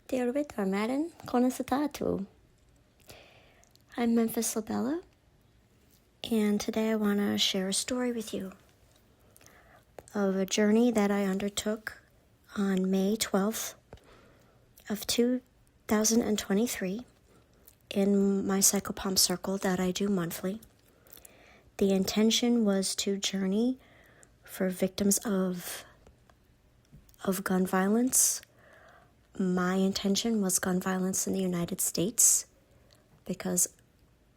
Dirvit Armadan Konasatatu. I'm Memphis LaBella, and today I want to share a story with you of a journey that I undertook on May 12th of 2023 in my psychopomp circle that I do monthly. The intention was to journey for victims of gun violence. My intention was gun violence in the United States because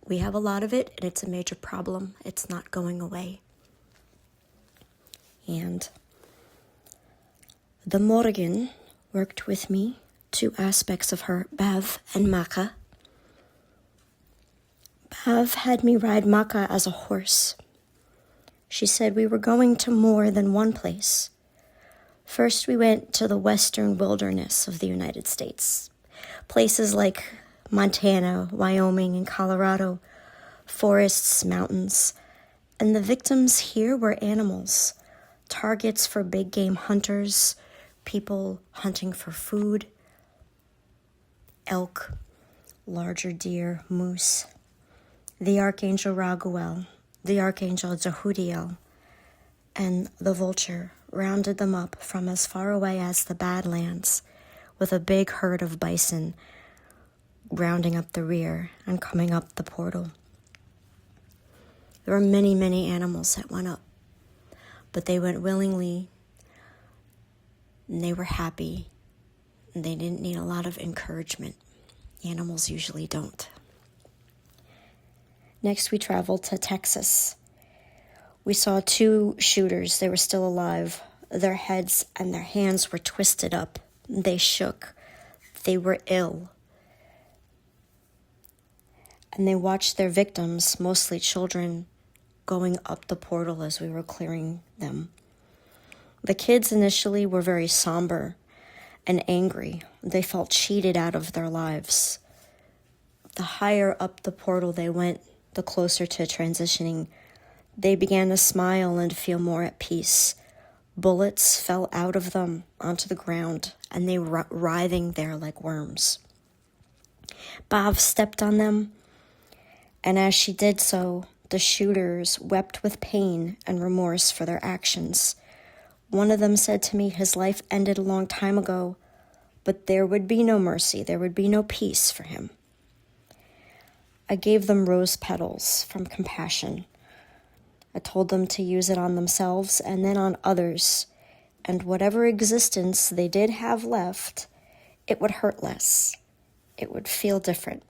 we have a lot of it and it's a major problem. It's not going away. And the Morgan worked with me, two aspects of her, Bav and Maka. Bav had me ride Maka as a horse. She said we were going to more than one place. First, we went to the western wilderness of the United States. Places like Montana, Wyoming, and Colorado, forests, mountains. And the victims here were animals, targets for big game hunters, people hunting for food, elk, larger deer, moose, the Archangel Raguel, the Archangel Jehudiel, and the vulture rounded them up from as far away as the Badlands with a big herd of bison rounding up the rear and coming up the portal. There were many, many animals that went up, but they went willingly, and they were happy, and they didn't need a lot of encouragement. Animals usually don't. Next, we traveled to Texas. We saw two shooters. They were still alive. Their heads and their hands were twisted up. They shook. They were ill. And they watched their victims, mostly children, going up the portal as we were clearing them. The kids initially were very somber and angry. They felt cheated out of their lives. The higher up the portal they went, the closer to transitioning, they began to smile and feel more at peace. Bullets fell out of them onto the ground, and they were writhing there like worms. Bav stepped on them, and as she did so, the shooters wept with pain and remorse for their actions. One of them said to me his life ended a long time ago, but there would be no mercy, there would be no peace for him. I gave them rose petals from compassion. I told them to use it on themselves and then on others, and whatever existence they did have left, it would hurt less. It would feel different.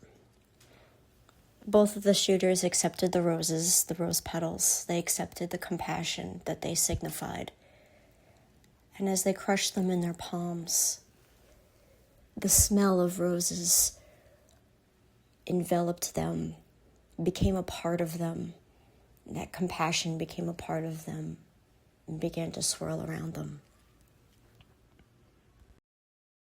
Both of the shooters accepted the roses, the rose petals. They accepted the compassion that they signified. And as they crushed them in their palms, the smell of roses enveloped them, became a part of them. That compassion became a part of them and began to swirl around them.